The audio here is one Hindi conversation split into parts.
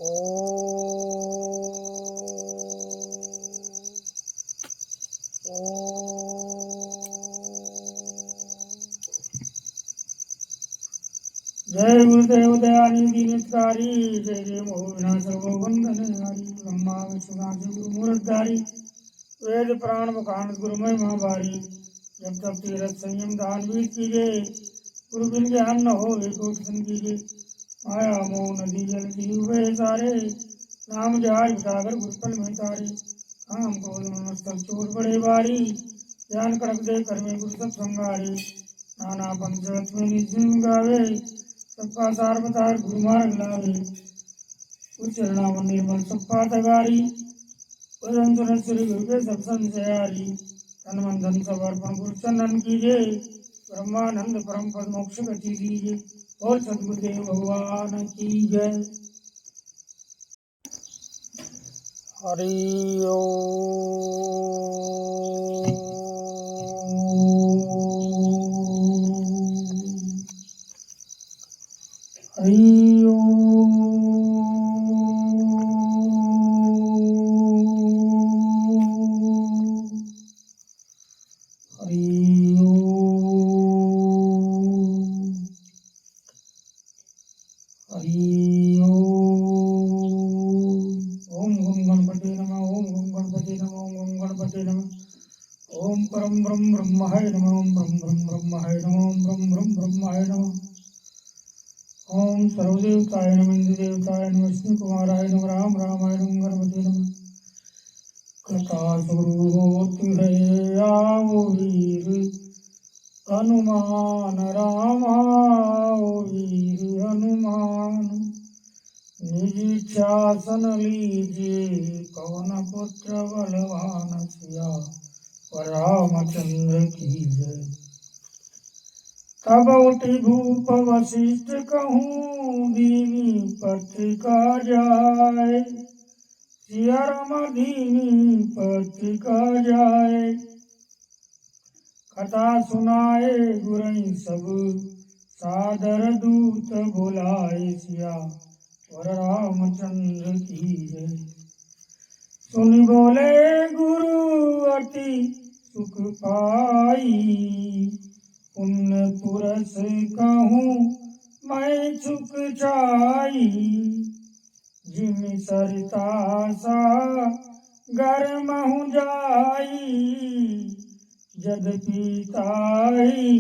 जय गुरुदेव दयानि दीनकारी, जय जय मोहना सर्वबंधनहारी, ब्रह्मा विष्णु गुरु मूर्तधारी, वेद प्राण मुखान गुरुमय महाभारी, जब तक तीरथ संयम दान वीर कीजिए, गुरु बिन ज्ञान न हो कोट सन कीजिए, माया मोह नदी जल जीवे सारे, नाम जहाज सागर गुरुपल में तारे, काम क्रोध मनस्तल चोर बड़े बारी, ज्ञान कड़क दे कर में गुरु सब संगारी, नाना पंचरथ में निजिम गावे, सबका सार बतार गुरु मार्ग लावे, उच्चरणावन निर्मल सबका तगारी, वदन सुन श्री गुरु के सब संशयारी, तन मन धन सब अर्पण गुरु चंदन कीजिए, ब्रह्मानंद परम पद मोक्ष गति दीजिए, और सदगुरुदेव भगवान की जय। हरि ओम। हरि ओम। हरि ओम। हरि ओम। ओम गणपति नमः, ओम गणपति नमः, ओम गणपति नमः, ओम परम ब्रह्म ब्रह्माय नमः, ओम परम ब्रह्म ब्रह्माय नमः, ओम परम ब्रह्म ब्रह्माय नमः, ओम सर्वदेवताय नमः, इंद्र देवताय नमः, विष्णु कुमाराय नमः, राम रामाय नमः, गणपति नमः। कथा शुरू होती है आओ वीर हनुमान, राम आओ वीर हनुमान, निज इच्छा सन लीजिए पवन पुत्र बलवान, सिया रामचंद्र की जय। तब उठी भूप वशिष्ठ कहूँ दीनी पत्रिका जाए, सिया राम दीनी पत्रिका जाए, कथा सुनाए गुरई सब सादर दूत बुलाए, सिया वर रामचंद्र की जय। सुनि बोले गुरु अति सुख पाई, पुण्य पुरस कहूँ मैं चुक जाई, जिम सरिता सा घर महु जाई, जद पीताई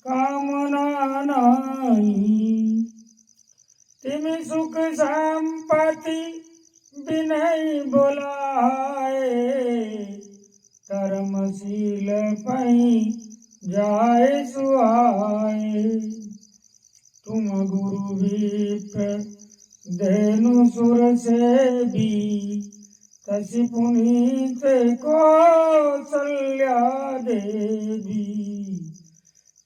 कामना नाई, तिम सुख संपत्ति बिनय बोलाए, धर्मशील पई जाए सुहाए, तुम गुरु विप्र धेनु सुर से भी, तसि पुनीत कौसल्या देवी,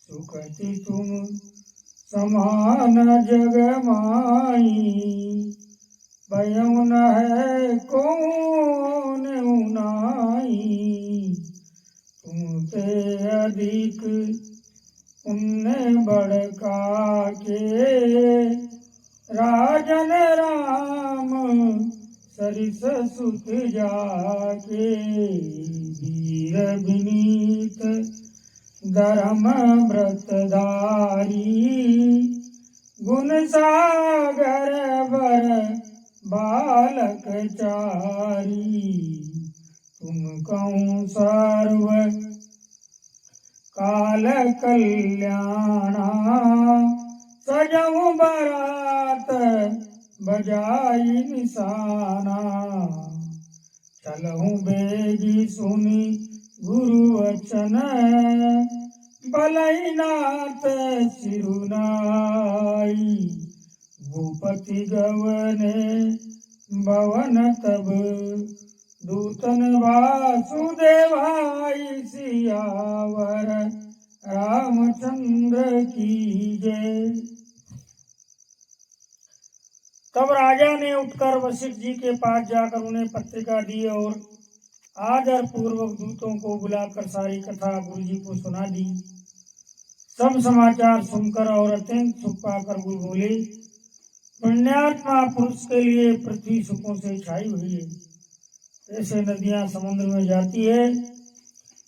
सुखति तुम समान जग माई, भयउ न है कौन उनाई, तुमते अधिक पुण्य बड़का के, राजन राम सरिस सुत जाके, वीर विनीत धर्म व्रतधारी, गुण सागर वर बालक चारी, तुम कहूँ सर्व काल कल्याणा, सजहु बरात बजाई निशाना, चलहु बेगी सुनी गुरु वचन, बलई नाथ सिरुनाई, भूपति गवने भवन तब, दूतन वासुदेवाई, सियावर रामचंद्र की जय। तब राजा ने उठकर वशिष्ठ जी के पास जाकर उन्हें पत्रिका दी और आदर पूर्वक दूतों को बुलाकर सारी कथा गुरु जी को सुना दी। सब समाचार सुनकर और अत्यंत सुख पाकर गुरु बोले, पुण्यात्मा पुरुष के लिए पृथ्वी सुखों से छाई हुई है। जैसे नदियां समुद्र में जाती है,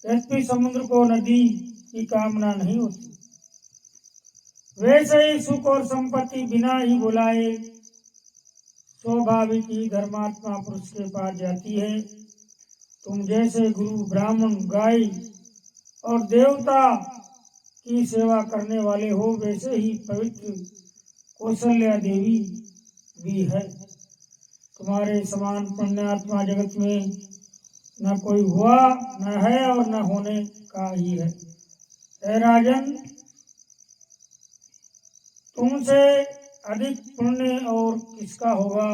यद्यपि समुद्र को नदी की कामना नहीं होती, वैसे ही सुख और संपत्ति बिना ही बुलाए स्वाभाविक ही धर्मात्मा पुरुष के पास जाती है। तुम जैसे गुरु, ब्राह्मण, गाय और देवता की सेवा करने वाले हो, वैसे ही पवित्र कौशल्या देवी भी है। तुम्हारे समान पुण्यात्मा जगत में न कोई हुआ, न है और न होने का ही है। हे राजन, तुमसे अधिक पुण्य और किसका होगा,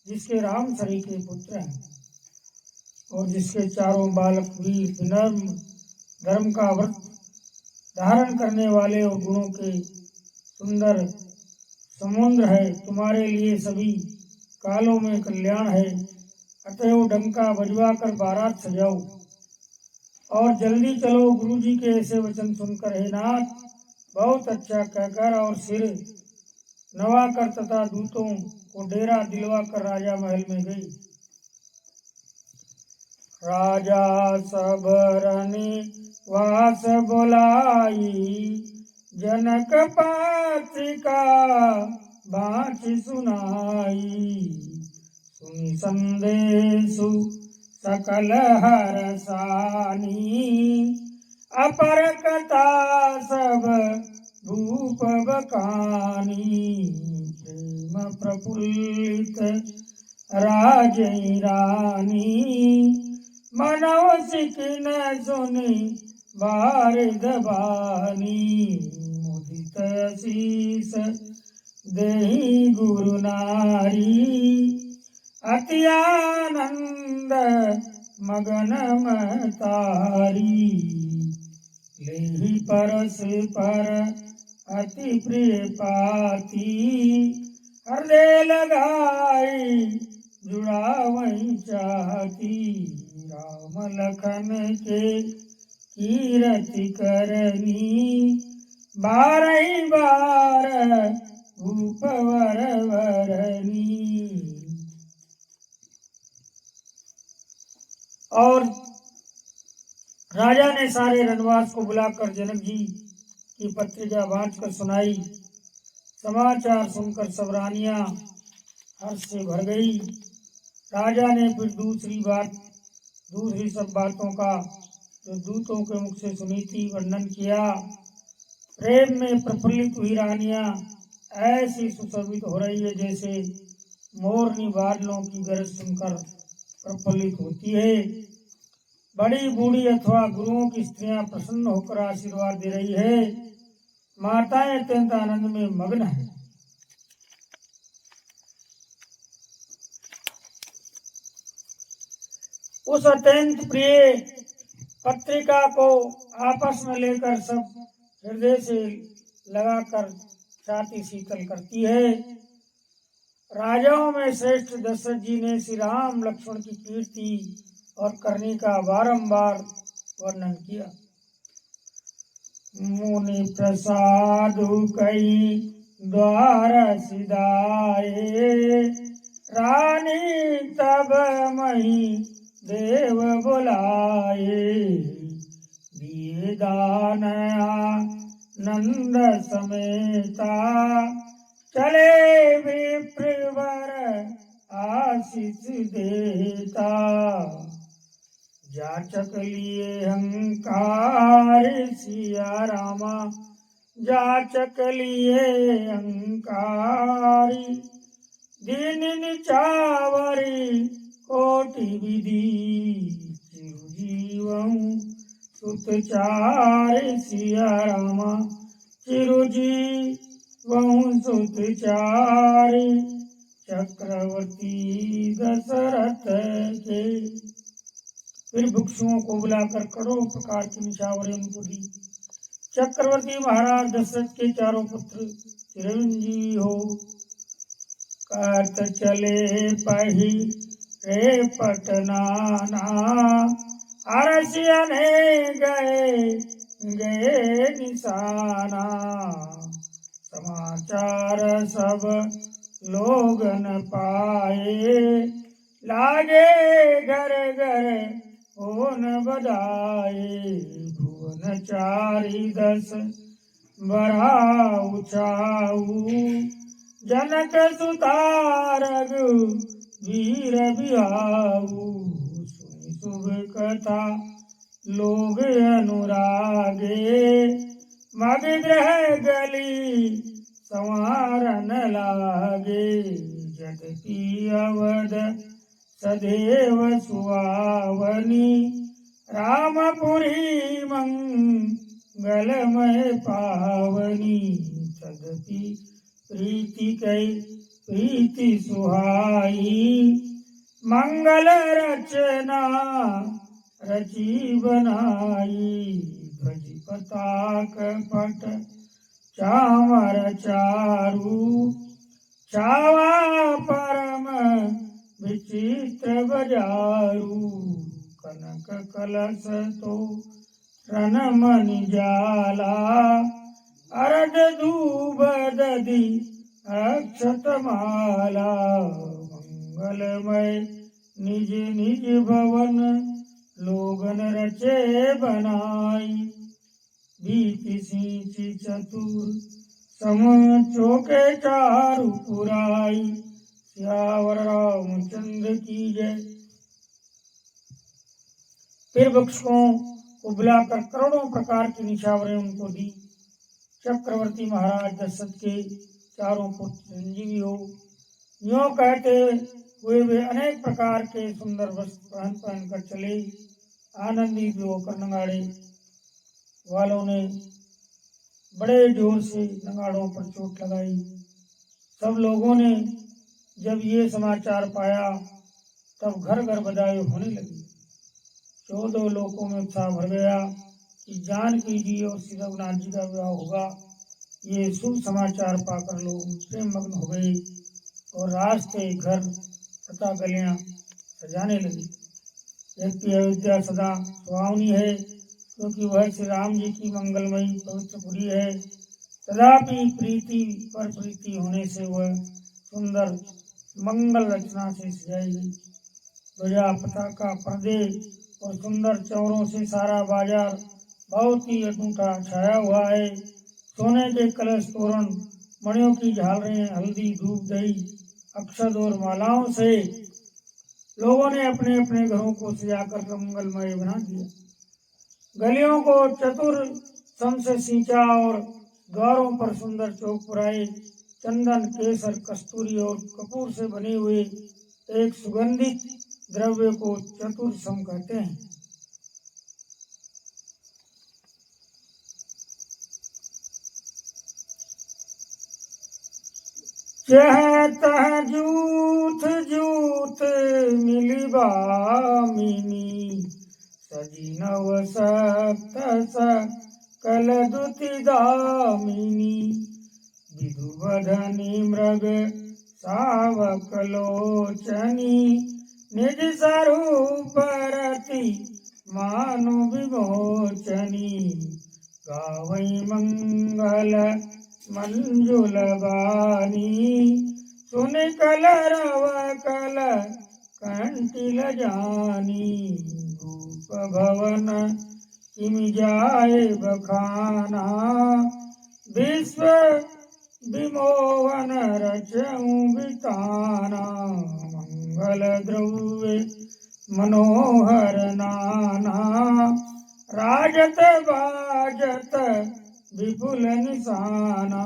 जिसके राम शरी के पुत्र हैं और जिसके चारों बालक वीर, विनम्र, धर्म का व्रत धारण करने वाले और गुणों के सुंदर समुद्र है। तुम्हारे लिए सभी कालों में कल्याण है। अतएव डंका बजवा कर बारात सजाओ और जल्दी चलो। गुरुजी के ऐसे वचन सुनकर हे नाथ बहुत अच्छा कहकर और सिर नवाकर तथा दूतों को डेरा दिलवा कर राजा महल में गई। राजा सबरनी वास बोलाई, जनक पत्रिका बाँच सुनाई। सुनि संदेशु सकल हरसानी, अपर कथा सब भूप बकानी। प्रेम प्रफुल्लित राजई रानी, मनव सिकिन सुनि बारिद बानी। मुदित शीस देहि गुरु नारी, अति आनंद मगन महतारी। लेहि परस पर अति प्रिय पाती, हृदय लगाई जुड़ावई चाहती। राम लखन के कीरति करनी, बारही बार भूप वर वरनी। और राजा ने सारे रणवास को बुलाकर जनक जी की पत्रिका बाँचकर सुनाई। समाचार सुनकर सब रानियां हर्ष से भर गई। राजा ने फिर दूसरी सब बातों का जो दूतों के मुख से सुनी थी वर्णन किया। प्रेम में प्रफुल्लित हुई रानियां ऐसी सुशोभित हो रही है जैसे मोरनी बादलों की गरज सुनकर प्रफुल्लित होती है। बड़ी बूढ़ी अथवा गुरुओं की स्त्रियां प्रसन्न होकर आशीर्वाद दे रही है। माताएं अत्यंत आनंद में मग्न है। उस अत्यंत प्रिय पत्रिका को आपस में लेकर सब हृदय से लगाकर छाती शीतल करती है। राजाओं में श्रेष्ठ दशरथ जी ने श्री राम लक्ष्मण की कीर्ति और करनी का बारंबार वर्णन किया। मुनि प्रसादु कई द्वार सिधाए, रानी तब मही देव बुलाए। दिए दान नंद समेता, चले विप्रवर आशीष देता। जाचक लिए अहंकार सिया रामा, जाचक लिए अहंकारी। दीन निचावरी कोटि विधि, चिरजीवं सुतचार सिया रामा, चिरजीवं सुतचारी। चक्रवर्ती दशरथ के फिर भिक्षुओं को बुलाकर करोड़ों प्रकार की निछावरें उनको दी। चक्रवर्ती महाराज दशरथ के चारों पुत्र चिरंजीवी हो कहत चले पही रे पटनाना। अरसियने गए निशाना, समाचार सब लोगन पाए, लागे घर घर होन बधाए। भुवन चारि दस बरा उचाऊ, जनक सुता रघुवीर बिहाऊ। सुनि शुभ कथा लोग अनुरागे, मग ग्रह गली संवारन लागे। यद्यपि अवध सदैव सुहावनी, रामपुरी मंगलमय पावनी। तदपि प्रीति कै प्रीति सुहाई, मंगल रचना रची बनाई। ध्वज पताक पट चामर चारु, छावा परम विचित्र बजारू। कनक कलश तो रन मणि जाला, अरद दूब दधि अक्षत माला। मंगलमय निज निज भवन, लोगन रचे बनाई। बीति सींचि चतुर सम चौके चारु पुराई। सियावर रामचंद्र की जय। फिर वृक्षों को बुलाकर करोड़ों प्रकार की निशावरें उनको दी। चक्रवर्ती महाराज दशरथ के चारों पुत्र संजीवी हो, यूं कहते हुए वे अनेक प्रकार के सुंदर वस्त्र पहन कर चले। आनंदित होकर नगाड़े वालों ने बड़े जोर से नगाड़ों पर चोट लगाई। सब लोगों ने जब ये समाचार पाया तब घर घर बधाई होने लगी। 14 लोकों में उत्साह भर गया कि जानकी जी और श्री रघुनाथ जी का विवाह होगा। ये शुभ समाचार पाकर लोग प्रेम मग्न हो गए और रास्ते घर तथा गलियां सजाने लगी। यद्यपि अयोध्या सदा सुहावनी है, क्योंकि वह श्री राम जी की मंगलमयी पवित्र पुरी है, तथापि प्रीति पर प्रीति होने से वह सुंदर मंगल रचना से सजाई गई। ध्वजा पताका पर्दे और सुंदर चौरों से सारा बाजार बहुत ही अनूठा छाया हुआ है। सोने के कलश तोरण, मणियों की झालरें, हल्दी धूप दही अक्षत और मालाओं से लोगों ने अपने अपने घरों को सजाकर मंगलमय बना दिया। गलियों को चतुर सम से सींचा और द्वारों पर सुंदर चौक पुराए। चंदन, केसर, कस्तूरी और कपूर से बने हुए एक सुगंधित द्रव्य को चतुर सम कहते हैं। चह तह जूथ जूथ मिलिबा मिनी, सजी नव सप्त सकल दुति दामिनी। विधुवधनी मृग सावक लोचनी, निज स्वरूप रति मानु विमोचनी। गावई मंगल मंजुल बानी, सुन कलरव कल कंटिल जानी। रूप भवन किम जाए बखाना, विश्व विमोहन रचऊं बिताना। मंगल द्रव्य मनोहर नाना, राजत बाजत विपुल निशाना।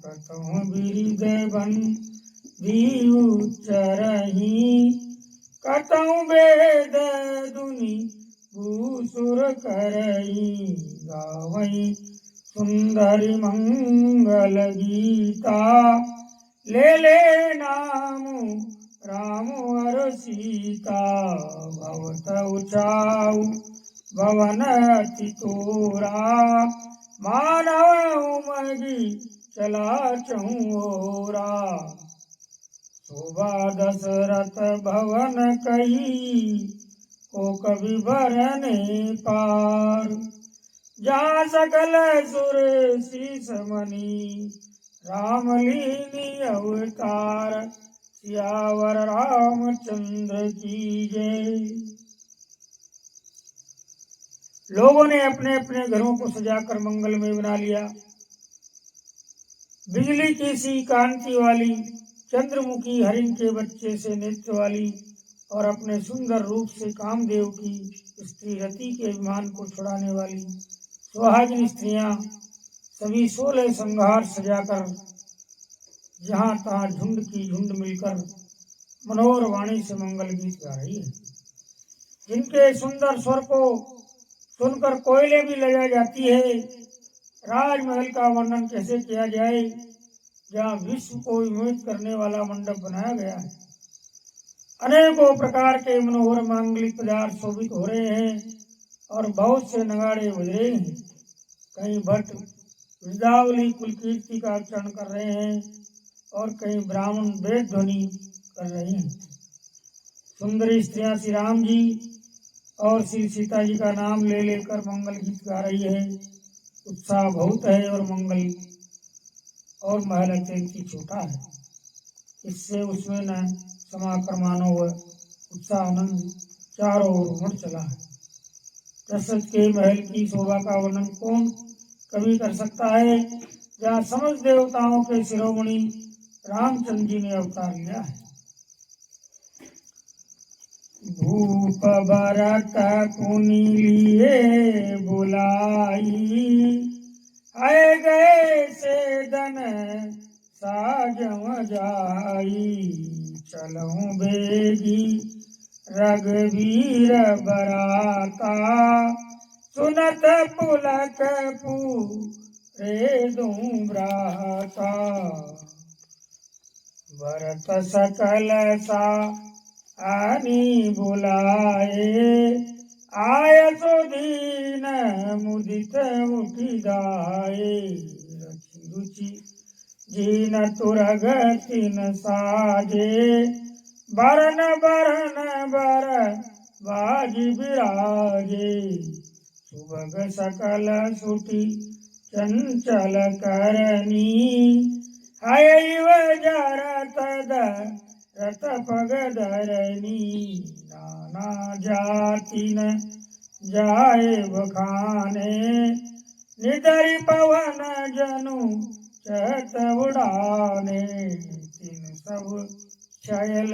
कतहु बिरिद बंदी उच्चरहि, कतहु वेद दुनि भूसुर करई। गावई सुंदरी मंगल गीता, ले ले नाम राम और सीता। भवत उचाऊ भवन अति तोरा, मानव उमगी चला चहुरा। शोभा दशरथ भवन कही, को कवि भरने पार। जहाँ सकल सुर शीस मणि, रामलीनी अवतार सियावर रामचंद्र की जय। लोगों ने अपने अपने घरों को सजाकर मंगलमय बना लिया। बिजली की सी कांति वाली, चंद्रमुखी हरिण के बच्चे से नेत्र वाली और अपने सुंदर रूप से कामदेव की स्त्री रति के अभिमान को छुड़ाने वाली सुहागिन स्त्रियां सभी 16 श्रृंगार सजाकर जहां तहां झुंड की झुंड मिलकर मनोहर वाणी से मंगल गीत गा रही है। जिनके सुंदर स्वर को सुनकर कोयले भी लजा जाती है। राजमहल का वर्णन कैसे किया जाए, जहाँ विश्व को विमोहित करने वाला मंडप बनाया गया है। अनेकों प्रकार के मनोहर मांगलिक पदार्थ शोभित हो रहे हैं और बहुत से नगाड़े बज रहे हैं। कहीं भट्ट वृंदावली कुल कीर्ति का उच्चारण कर रहे हैं और कहीं ब्राह्मण वेद ध्वनि कर रहे हैं। सुंदरी स्त्रियां श्री राम जी और श्री सीता जी का नाम ले लेकर मंगल गीत गा रही है। उत्साह बहुत है और मंगल और महल अत्यंत ही छोटा है। इससे उसमें न समाकर मानो हुआ उत्साह आनंद चारों ओर उमड़ चला है। दशरथ के महल की शोभा का वर्णन कौन कभी कर सकता है, जहाँ समस्त देवताओं के शिरोमणि रामचंद्र जी ने अवतार लिया है। भूप भरत पुनि लिए बुलाई, आए गए से दन साजम जाई। चलऊं बेगी रघुवीर बराता, सुनत पुलक पूरे दूं भ्राता। भरत सकल सा आनी बुलाए, आय सो दीन मुदित उठि गाए। रचि रुचि जीन तुरग तिन साजे, बरन बरन बर बाजी बिराजे। सुभग सकल सुटी चंचल करनी, हयैव जरत रत पग धरनी। नाना जाति न जाए बखाने, निदरि पवन जनु चहत उड़ाने। तिन सब छयल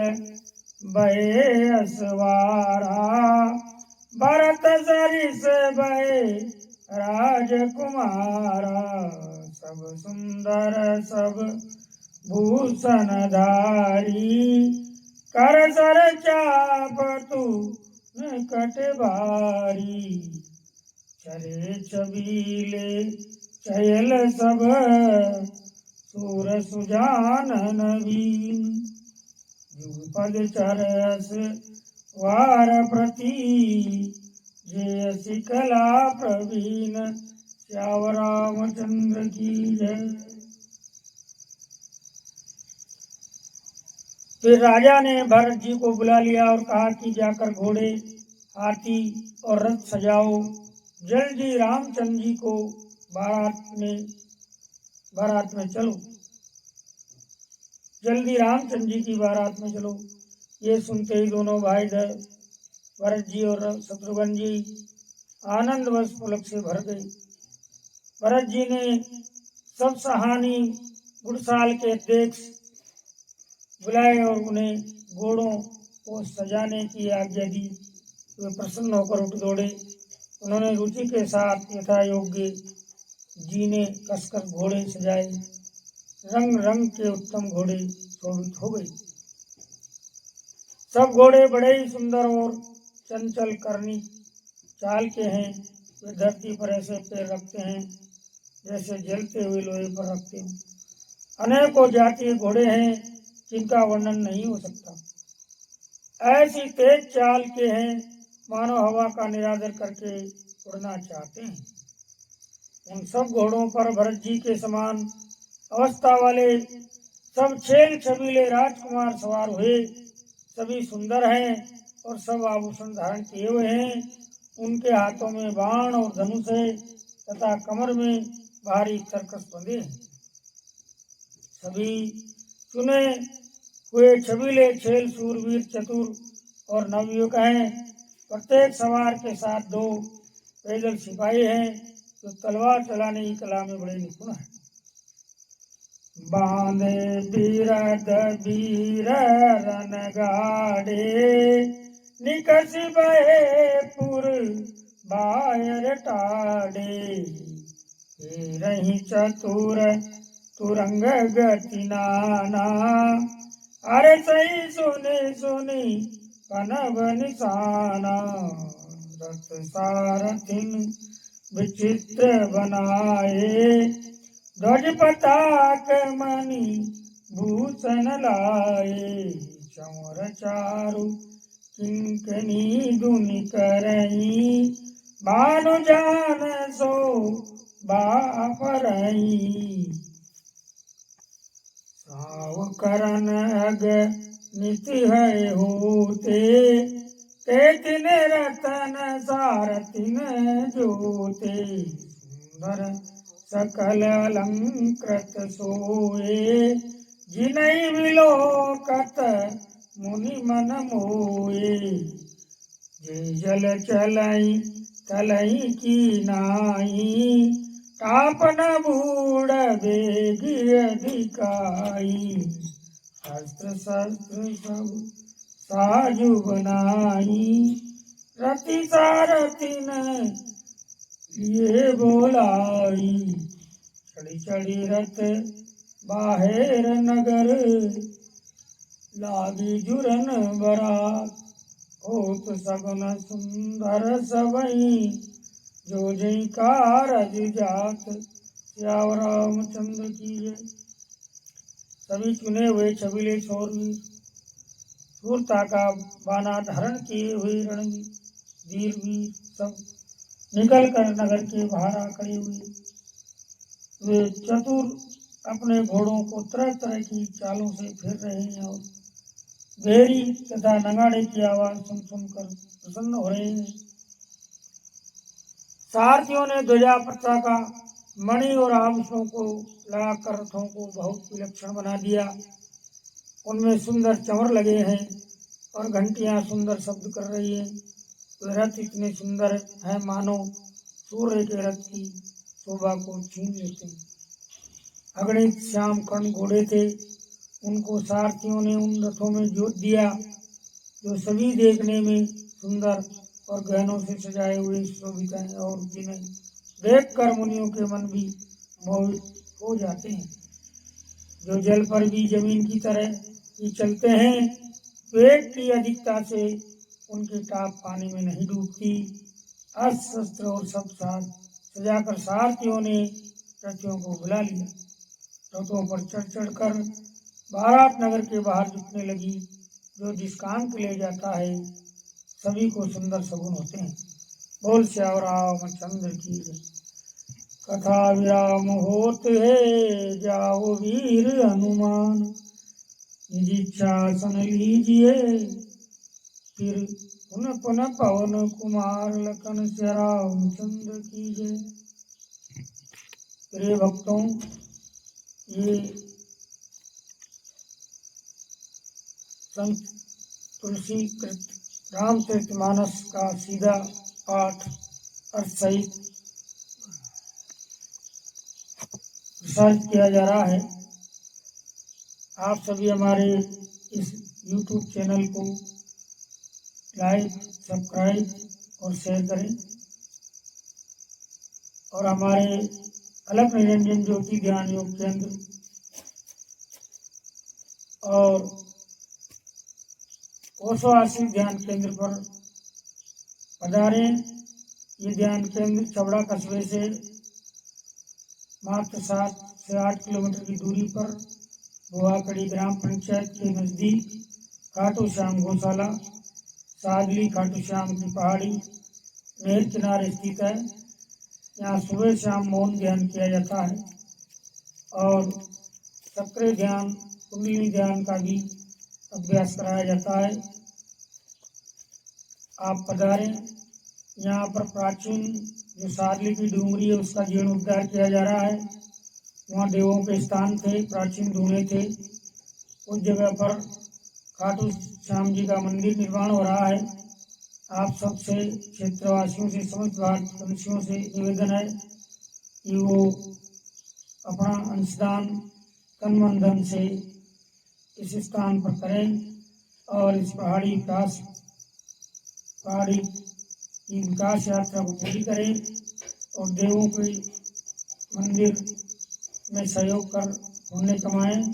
बहे असवारा, भरत सरिस बहे राजकुमारा। सब सुंदर सब भूषण धारी, कर सर चाप तू कट भारी। चले छबीले चयल सब सूर सुजान नवीन। युगपद चरस वार प्रति, जय शिकला प्रवीण। श्याम रामचंद्र की जय। फिर राजा ने भरत जी को बुला लिया और कहा कि जाकर घोड़े हाथी और रथ सजाओ, जल्दी रामचंद्र जी को बारात में चलो, जल्दी रामचंद्र जी की बारात में चलो। ये सुनते ही दोनों भाई भरत जी और शत्रुघ्न जी आनंदवश पुलक से भर गए। भरत जी ने सब सहानी गुड़साल के अध्यक्ष बुलाए और उन्हें घोड़ों को सजाने की आज्ञा दी। वे प्रसन्न होकर उठ दौड़े। उन्होंने रुचि के साथ यथा योग्य जी ने कसकर घोड़े सजाए। रंग रंग के उत्तम घोड़े शोभित हो गए। सब घोड़े बड़े ही सुंदर और चंचल करनी चाल के हैं। वे धरती पर ऐसे पैर रखते हैं जैसे जलते हुए लोहे पर रखते हैं। अनेकों जातीय घोड़े हैं जिनका वर्णन नहीं हो सकता। ऐसी तेज चाल के हैं मानो हवा का निरादर करके उड़ना चाहते हैं। उन सब घोड़ों पर भरत जी के समान अवस्था वाले सब छेल छबीले राजकुमार सवार हुए। सभी सुंदर हैं और सब आभूषण धारण किए हुए हैं। उनके हाथों में बाण और धनुष है तथा कमर में भारी तरकस बंधे हैं। सभी चुने हुए छबीले छेल सूरवीर चतुर और नवयुवक हैं। प्रत्येक सवार के साथ 2 पैदल सिपाही हैं जो तलवार चलाने की कला में बड़े निपुण हैं। बांधे बीरद बीर रन गाड़े निकस बहे पुर बायर टाड़े रही चतुर तुरंग गति नाना अरे सही सुनी सुनी कनब निशाना रथ सारथिन विचित्र बनाए ध्वज पताक मणि भूषण लाए चंवर चारु किंकनी दुनि करई भानु जान सो बापरई साव करन अग निति है होते ते तिन रतन सारथिन जोते सुंदर सकल अलंकृत सोए जिनहि विलोकत मुनि मन मोए जय जल चलई तलई की नाई तापन बूढ़ बेगी अधिकाई अस्त्र शस्त्र सब साजु बनाई रति सारथिन ये बोलाई चढ़ी चढ़ी रथ बाहेर नगर लागी जुरन बरात होत सगुन सुंदर सबई जो जय कारज जात श्याम रामचंद्र की जय। सभी चुने हुए छबीले शूरवीर शूरता का बाना धारण किए हुए रणवीर वीर सब निकल कर नगर के बाहर आ खड़े हुए। वे चतुर अपने घोड़ों को तरह तरह की चालों से फिर रहे हैं और भेरी तथा नगाड़े की आवाज सुन सुनकर प्रसन्न हो रहे हैं। सारथियों ने ध्वजा पताका मणि और आभूषणों को लगाकर रथों को बहुत विलक्षण बना दिया। उनमें सुंदर चंवर लगे हैं और घंटियां सुंदर शब्द कर रही हैं। वे रथ इतने सुंदर है मानो सूर्य के रथ की शोभा को छीन लेते हैं। अगणित श्याम कर्ण घोड़े थे, उनको सारथियों ने उन रथों में जोत दिया जो सभी देखने में सुंदर और गहनों से सजाए हुए शोभित हैं और जिन्हें देखकर मुनियों के मन भी मोहित हो जाते हैं। जो जल पर भी जमीन की तरह ही चलते हैं, वेग की अधिकता से उनकी टाप पानी में नहीं डूबती। अस्त्र शस्त्र और सब साथ सजाकर सारथियों ने रथियों को बुला लिया। रथों पर चढ़ चढ़कर बारात नगर के बाहर जुटने लगी। जो जिस काम के ले जाता है सभी को सुंदर सगुन होते हैं। बोल श्याम रामचंद्र की जय। कथा विराम होत है जाओ वीर हनुमान निज इच्छा सन लीजिए फिर पुनः पुनः पवन कुमार लखन श्री रामचंद्र की जय। प्रिय भक्तों, ये संत तुलसी कृत रामचरितमानस का सीधा पाठ अर्थ सहित प्रसारित किया जा रहा है। आप सभी हमारे इस YouTube चैनल को लाइक, सब्सक्राइब और शेयर करें और हमारे अलख निरंजन ज्योति ध्यान योग केंद्र और ओशो आश्रित ध्यान केंद्र पर पधारें। ये ध्यान केंद्र छबड़ा कस्बे से मात्र 7 से 8 किलोमीटर की दूरी पर बुआकड़ी ग्राम पंचायत के नजदीक खाटू श्याम गौशाला सादली खाटू श्याम की पहाड़ी नहर किनारे स्थित है। यहाँ सुबह शाम मौन ध्यान किया जाता है और चक्र ध्यान, कुंडली ध्यान का भी अभ्यास कराया जाता है। आप पधारें। यहाँ पर प्राचीन जो सादली की डूंगरी है उसका जीर्णोद्धार किया जा रहा है। वहाँ देवों के स्थान थे, प्राचीन धूने थे। उस जगह पर खाटू श्याम जी का मंदिर निर्माण हो रहा है। आप सबसे, क्षेत्रवासियों से, समस्त भारतवंशियों से निवेदन है कि वो अपना अंशदान तन मन धन से इस स्थान पर करें और इस पहाड़ी की विकास यात्रा को पूरी करें और देवों के मंदिर में सहयोग कर पुण्य कमाएं।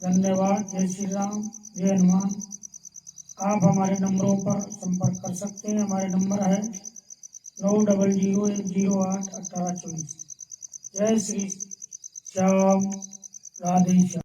धन्यवाद। जय श्री राम, जय हनुमान। आप हमारे नंबरों पर संपर्क कर सकते हैं। हमारे नंबर है 9001081824। जय श्री श्याम, राधे श्याम।